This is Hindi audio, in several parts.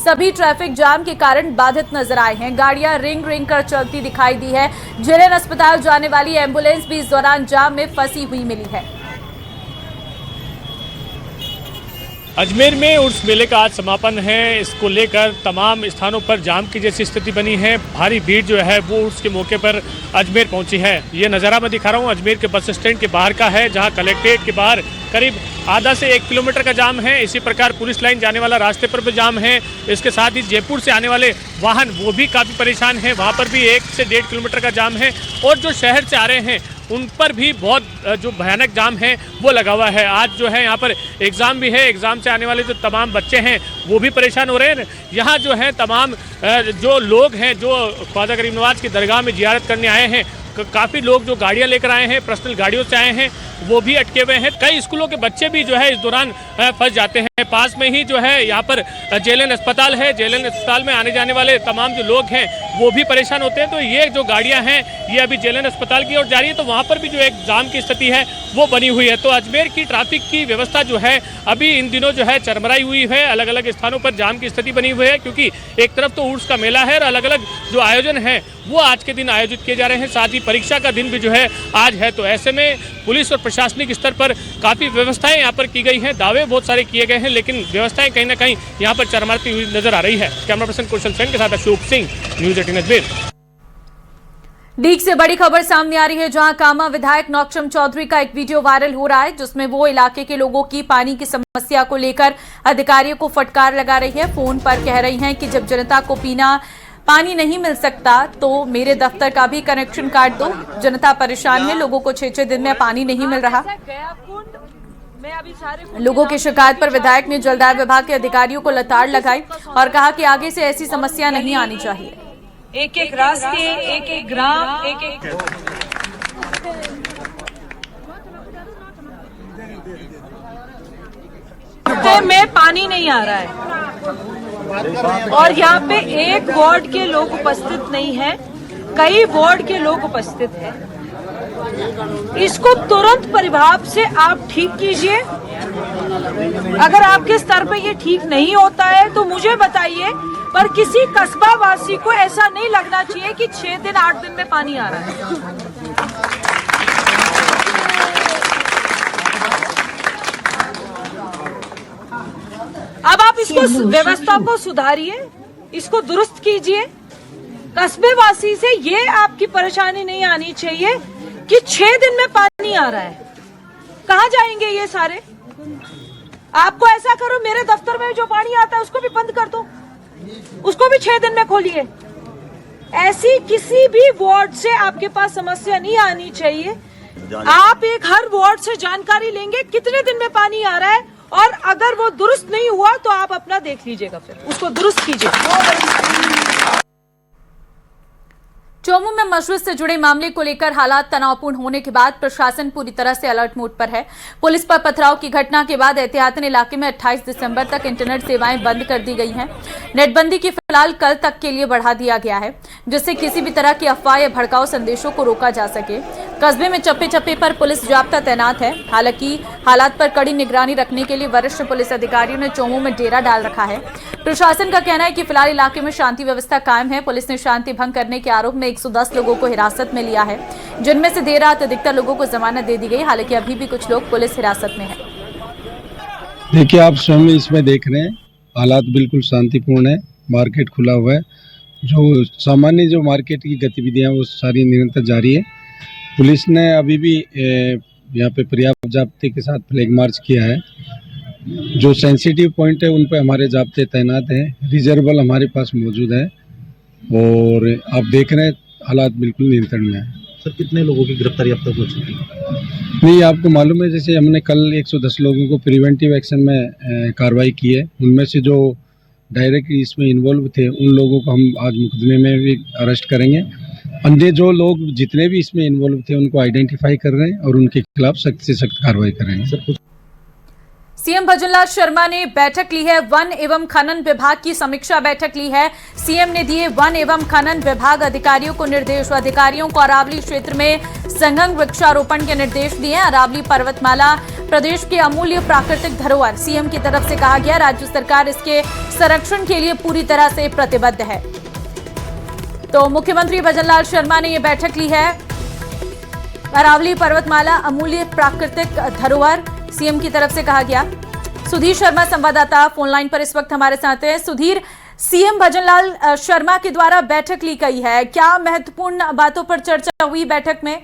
सभी ट्रैफिक जाम के कारण बाधित नजर आए हैं। गाड़ियां रिंग रिंग कर चलती दिखाई दी है। जेएलएन अस्पताल जाने वाली एम्बुलेंस भी इस दौरान जाम में फंसी हुई मिली है। अजमेर में उर्स मेले का आज समापन है। इसको लेकर तमाम स्थानों पर जाम की जैसी स्थिति बनी है। भारी भीड़ जो है वो उर्स के मौके पर अजमेर पहुंची है। ये नज़ारा मैं दिखा रहा हूँ अजमेर के बस स्टैंड के बाहर का है, जहां कलेक्ट्रेट के बाहर करीब आधा से 1 किलोमीटर का जाम है। इसी प्रकार पुलिस लाइन जाने वाला रास्ते पर भी जाम है। इसके साथ ही जयपुर से आने वाले वाहन वो भी काफ़ी परेशान हैं, वहाँ पर भी 1 से 1.5 किलोमीटर का जाम है। और जो शहर से आ रहे हैं उन पर भी बहुत जो भयानक जाम है वो लगा हुआ है। आज जो है यहाँ पर एग्ज़ाम भी है, एग्ज़ाम से आने वाले जो तमाम बच्चे हैं वो भी परेशान हो रहे हैं। यहाँ जो है तमाम जो लोग हैं जो ख्वाजा गरीब नवाज की दरगाह में जियारत करने आए हैं, काफ़ी लोग जो गाड़ियाँ लेकर आए हैं, पर्सनल गाड़ियों से आए हैं, वो भी अटके हुए हैं। कई स्कूलों के बच्चे भी जो है इस दौरान फंस जाते हैं। पास में ही जो है यहाँ पर जेएलएन अस्पताल है। जेएलएन अस्पताल में आने जाने वाले तमाम जो लोग हैं वो भी परेशान होते हैं। तो ये जो गाड़ियाँ हैं ये अभी जेएलएन अस्पताल की ओर जा रही है, तो वहाँ पर भी जो एक जाम की स्थिति है वो बनी हुई है। तो अजमेर की ट्रैफिक की व्यवस्था जो है अभी इन दिनों जो है चरमराई हुई है। अलग अलग स्थानों पर जाम की स्थिति बनी हुई है, क्योंकि एक तरफ तो उर्स का मेला है और अलग अलग जो आयोजन है वो आज के दिन आयोजित किए जा रहे हैं। साथ ही परीक्षा का दिन भी जो है आज है। तो ऐसे में पुलिस और प्रशासनिक स्तर पर काफ़ी व्यवस्थाएं यहाँ पर की गई हैं। दावे बहुत सारे किए गए हैं, लेकिन व्यवस्थाएं कहीं ना कहीं यहाँ पर चरमराती हुई नजर आ रही है। कैमरा पर्सन कौशल सेन के साथ अशोक सिंह, न्यूज़ 18 अजमेर। लीक से बड़ी खबर सामने आ रही है, जहां कामा विधायक नौक्षम चौधरी का एक वीडियो वायरल हो रहा है, जिसमें वो इलाके के लोगों की पानी की समस्या को लेकर अधिकारियों को फटकार लगा रही है। फोन पर कह रही हैं कि जब जनता को पानी नहीं मिल सकता तो मेरे दफ्तर का भी कनेक्शन काट दो। जनता परेशान है, लोगों को 6-6 दिन में पानी नहीं मिल रहा। लोगों की शिकायत पर विधायक ने जलदाय विभाग के अधिकारियों को लताड़ लगाई और कहा कि आगे से ऐसी समस्या नहीं आनी चाहिए। एक एक रास्ते, एक एक ग्राम, एक एक में पानी नहीं आ रहा है और यहाँ पे एक वार्ड के लोग उपस्थित नहीं है, कई वार्ड के लोग उपस्थित हैं। इसको तुरंत प्रभाव से आप ठीक कीजिए। अगर आपके स्तर पे ये ठीक नहीं होता है तो मुझे बताइए, पर किसी कस्बा वासी को ऐसा नहीं लगना चाहिए कि 6 दिन 8 दिन में पानी आ रहा है। अब आप इसको व्यवस्था को सुधारिए, इसको दुरुस्त कीजिए। कस्बे वासी से ये आपकी परेशानी नहीं आनी चाहिए कि 6 दिन में पानी आ रहा है। कहाँ जाएंगे ये सारे? आपको ऐसा करो, मेरे दफ्तर में जो पानी आता है उसको भी बंद कर दो, उसको भी 6 दिन में खोलिए। ऐसी किसी भी वार्ड से आपके पास समस्या नहीं आनी चाहिए। आप एक हर वार्ड से जानकारी लेंगे कितने दिन में पानी आ रहा है, और अगर वो दुरुस्त नहीं हुआ तो आप अपना देख लीजिएगा, फिर उसको दुरुस्त कीजिए। चौमू में मस्जिद से जुड़े मामले को लेकर हालात तनावपूर्ण होने के बाद प्रशासन पूरी तरह से अलर्ट मोड पर है। पुलिस पर पथराव की घटना के बाद एहतियातन इलाके में 28 दिसंबर तक इंटरनेट सेवाएं बंद कर दी गई हैं। नेटबंदी की फिलहाल कल तक के लिए बढ़ा दिया गया है, जिससे किसी भी तरह की अफवाह या भड़काऊ संदेशों को रोका जा सके। कस्बे में चप्पे चप्पे पर पुलिस जाब्ता तैनात है। हालांकि हालात पर कड़ी निगरानी रखने के लिए वरिष्ठ पुलिस अधिकारियों ने चौमू में डेरा डाल रखा है। प्रशासन का कहना है कि फिलहाल इलाके में शांति व्यवस्था कायम है। पुलिस ने शांति भंग करने के आरोप में 110 लोगों को हिरासत में लिया है, जिनमें से देर रात अधिकतर लोगों को जमानत दे दी गई। हालांकि अभी भी कुछ लोग पुलिस हिरासत में हैं। देखिए, आप स्वयं इसमें देख रहे हैं, हालात बिल्कुल शांतिपूर्ण है। मार्केट खुला हुआ है। जो सामान्य जो मार्केट की गतिविधियां वो सारी निरंतर जारी है। पुलिस ने अभी भी यहाँ पे पर्याप्त जाब्ते के साथ फ्लैग मार्च किया है। जो सेंसिटिव पॉइंट है उन पे हमारे जाब्ते तैनात हैं। रिजर्व बल हमारे पास मौजूद है और आप देख रहे हैं हालात बिल्कुल नियंत्रण में है। सर, कितने लोगों की गिरफ्तारी अब तक हो चुकी है? नहीं, आपको मालूम है, जैसे हमने कल 110 लोगों को प्रिवेंटिव एक्शन में कार्रवाई की है। उनमें से जो डायरेक्ट इसमें इन्वॉल्व थे उन लोगों को हम आज मुकदमे में भी अरेस्ट करेंगे। अन्य जो लोग जितने भी इसमें इन्वॉल्व थे उनको आइडेंटिफाई कर रहे हैं और उनके खिलाफ सख्त से सख्त कार्रवाई कर रहे हैं। सीएम भजनलाल शर्मा ने बैठक ली है। वन एवं खनन विभाग की समीक्षा बैठक ली है। सीएम ने दिए वन एवं खनन विभाग अधिकारियों को निर्देश। अधिकारियों को अरावली क्षेत्र में संघन वृक्षारोपण के निर्देश दिए। अरावली पर्वतमाला प्रदेश की अमूल्य प्राकृतिक धरोहर, सीएम की तरफ से कहा गया। राज्य सरकार इसके संरक्षण के लिए पूरी तरह से प्रतिबद्ध है। तो मुख्यमंत्री भजनलाल शर्मा ने यह बैठक ली है। अरावली पर्वतमाला अमूल्य प्राकृतिक धरोहर, सीएम की तरफ से कहा गया। सुधीर शर्मा संवाददाता फोन लाइन पर इस वक्त हमारे साथ हैं। सुधीर, सीएम भजनलाल शर्मा के द्वारा बैठक ली गई है, क्या महत्वपूर्ण बातों पर चर्चा हुई बैठक में?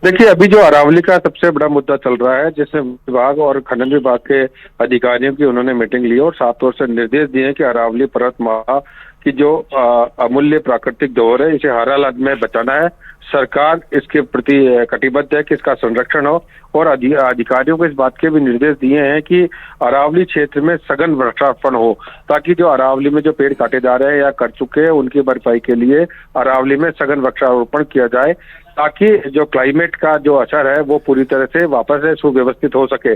देखिए, अभी जो अरावली का सबसे बड़ा मुद्दा चल रहा है, जिसमें विभाग और खनन विभाग के अधिकारियों की उन्होंने मीटिंग ली और साफ तौर से निर्देश दिए कि अरावली पर्वतमाला की जो अमूल्य प्राकृतिक धरोहर है, इसे हर हालत में बचाना है। सरकार इसके प्रति कटिबद्ध है कि इसका संरक्षण हो और अधिकारियों को इस बात के भी निर्देश दिए हैं कि अरावली क्षेत्र में सघन वृक्षारोपण हो, ताकि जो अरावली में जो पेड़ काटे जा रहे हैं या कर चुके हैं उनकी भरपाई के लिए अरावली में सघन वृक्षारोपण किया जाए, ताकि जो क्लाइमेट का जो असर है वो पूरी तरह से वापस से सुव्यवस्थित हो सके।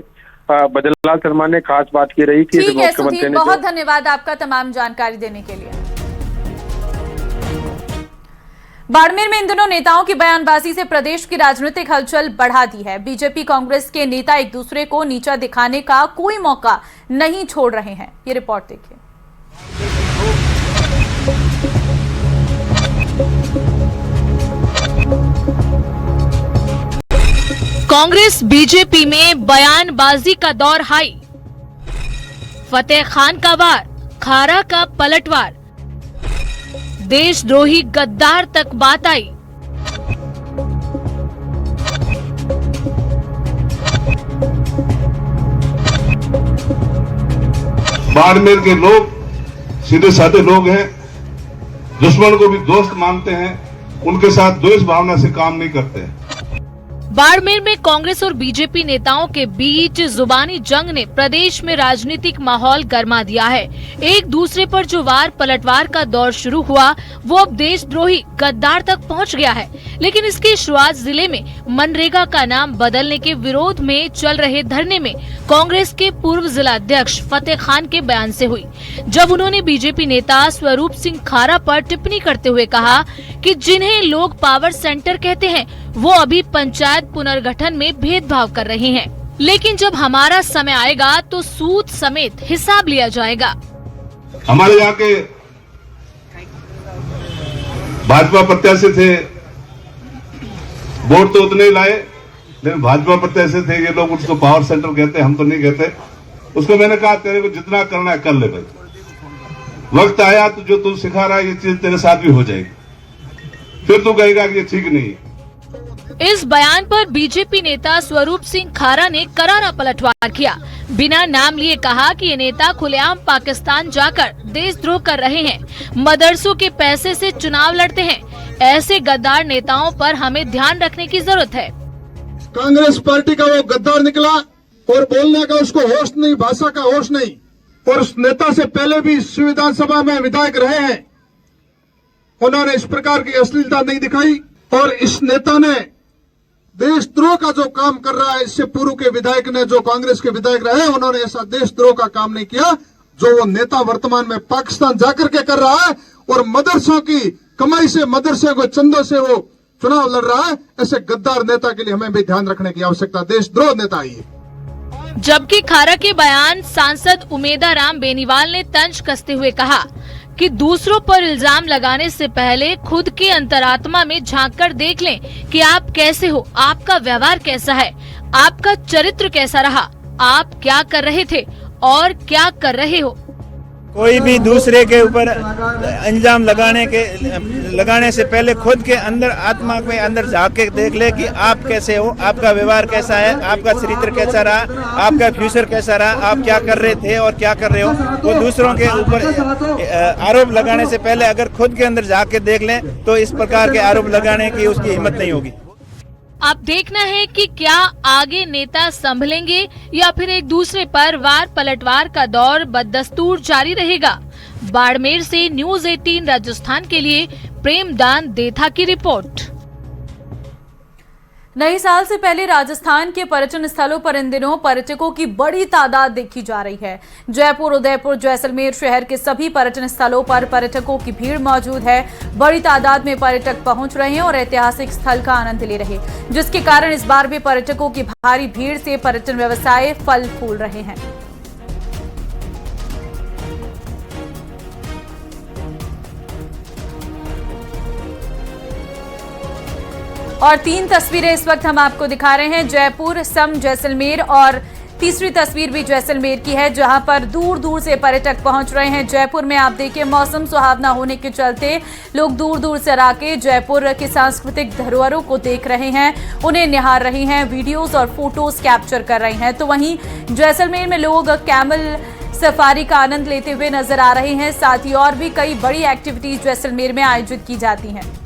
भजनलाल शर्मा ने खास बात की रही कि मुख्यमंत्री ने बहुत धन्यवाद आपका तमाम जानकारी देने के लिए। बाड़मेर में इन दिनों नेताओं की बयानबाजी से प्रदेश की राजनीतिक हलचल बढ़ा दी है। बीजेपी कांग्रेस के नेता एक दूसरे को नीचा दिखाने का कोई मौका नहीं छोड़ रहे हैं। ये रिपोर्ट देखिए। कांग्रेस बीजेपी में बयानबाजी का दौर हाई। फतेह खान का वार, खारा का पलटवार, देशद्रोही गद्दार तक बात आई। बाड़मेर के लोग सीधे साधे लोग हैं, दुश्मन को भी दोस्त मानते हैं, उनके साथ द्वेष भावना से काम नहीं करते हैं। बाड़मेर में कांग्रेस और बीजेपी नेताओं के बीच जुबानी जंग ने प्रदेश में राजनीतिक माहौल गर्मा दिया है। एक दूसरे पर जो वार पलटवार का दौर शुरू हुआ वो अब देशद्रोही गद्दार तक पहुंच गया है। लेकिन इसकी शुरुआत जिले में मनरेगा का नाम बदलने के विरोध में चल रहे धरने में कांग्रेस के पूर्व जिला अध्यक्ष फतेह खान के बयान से हुई, जब उन्होंने बीजेपी नेता स्वरूप सिंह खारा पर टिप्पणी करते हुए कहा कि जिन्हें लोग पावर सेंटर कहते हैं वो अभी पंचायत पुनर्गठन में भेदभाव कर रहे हैं, लेकिन जब हमारा समय आएगा तो सूद समेत हिसाब लिया जाएगा। हमारे यहाँ के भाजपा प्रत्याशी थे, वोट तो उतने ही लाए, लेकिन भाजपा प्रत्याशी थे, ये लोग उसको पावर सेंटर कहते, हम तो नहीं कहते। उसको मैंने कहा तेरे को जितना करना है कर ले भाई, वक्त आया तो जो तू सिखा रहा है ये चीज तेरे साथ भी हो जाएगी, फिर तू कहेगा कि ये ठीक नहीं है। इस बयान पर बीजेपी नेता स्वरूप सिंह खारा ने करारा पलटवार किया। बिना नाम लिए कहा कि ये नेता खुलेआम पाकिस्तान जाकर देशद्रोह कर रहे हैं, मदरसों के पैसे से चुनाव लड़ते हैं। ऐसे गद्दार नेताओं पर हमें ध्यान रखने की जरूरत है। कांग्रेस पार्टी का वो गद्दार निकला और बोलने का उसको होश नहीं, भाषा का होश नहीं, और उस नेता से पहले भी इस विधानसभा में विधायक रहे हैं, उन्होंने इस प्रकार की अश्लीलता नहीं दिखाई। और इस नेता ने देशद्रोह का जो काम कर रहा है, इससे पूर्व के विधायक ने, जो कांग्रेस के विधायक रहे, उन्होंने ऐसा देशद्रोह का काम नहीं किया जो वो नेता वर्तमान में पाकिस्तान जाकर के कर रहा है और मदरसों की कमाई से, मदरसे को चंदों से वो चुनाव लड़ रहा है। ऐसे गद्दार नेता के लिए हमें भी ध्यान रखने की आवश्यकता, देशद्रोह नेता ही है। जबकि खारा के बयान सांसद उमेदा राम बेनीवाल ने तंज कसते हुए कहा कि दूसरों पर इल्जाम लगाने से पहले खुद के अंतरात्मा में झांककर देख लें कि आप कैसे हो, आपका व्यवहार कैसा है, आपका चरित्र कैसा रहा, आप क्या कर रहे थे और क्या कर रहे हो। कोई भी दूसरे के ऊपर इल्जाम लगाने से पहले खुद के अंदर, आत्मा के अंदर झांक के देख ले कि आप कैसे हो, आपका व्यवहार कैसा है, आपका चरित्र कैसा रहा, आपका फ्यूचर कैसा रहा, आप क्या कर रहे थे और क्या कर रहे हो। वो दूसरों के ऊपर आरोप लगाने से पहले अगर खुद के अंदर झांक के देख लें तो इस प्रकार के आरोप लगाने की उसकी हिम्मत नहीं होगी। अब देखना है कि क्या आगे नेता संभलेंगे या फिर एक दूसरे पर वार पलटवार का दौर बदस्तूर जारी रहेगा। बाड़मेर से न्यूज़ 18 राजस्थान के लिए प्रेमदान देथा की रिपोर्ट। नए साल से पहले राजस्थान के पर्यटन स्थलों पर इन दिनों पर्यटकों की बड़ी तादाद देखी जा रही है। जयपुर, उदयपुर, जैसलमेर शहर के सभी पर्यटन स्थलों पर पर्यटकों की भीड़ मौजूद है। बड़ी तादाद में पर्यटक पहुंच रहे हैं और ऐतिहासिक स्थल का आनंद ले रहे, जिसके कारण इस बार भी पर्यटकों की भारी भीड़ से पर्यटन व्यवसाय फल फूल रहे हैं। और 3 तस्वीरें इस वक्त हम आपको दिखा रहे हैं, जयपुर, सम, जैसलमेर, और तीसरी तस्वीर भी जैसलमेर की है, जहां पर दूर दूर से पर्यटक पहुंच रहे हैं। जयपुर में आप देखिए, मौसम सुहावना होने के चलते लोग दूर दूर से आके जयपुर की सांस्कृतिक धरोहरों को देख रहे हैं, उन्हें निहार रहे हैं, वीडियोस और फोटोज कैप्चर कर रहे हैं। तो वहीं जैसलमेर में लोग कैमल सफारी का आनंद लेते हुए नजर आ रहे हैं। साथ ही और भी कई बड़ी एक्टिविटीज जैसलमेर में आयोजित की जाती हैं।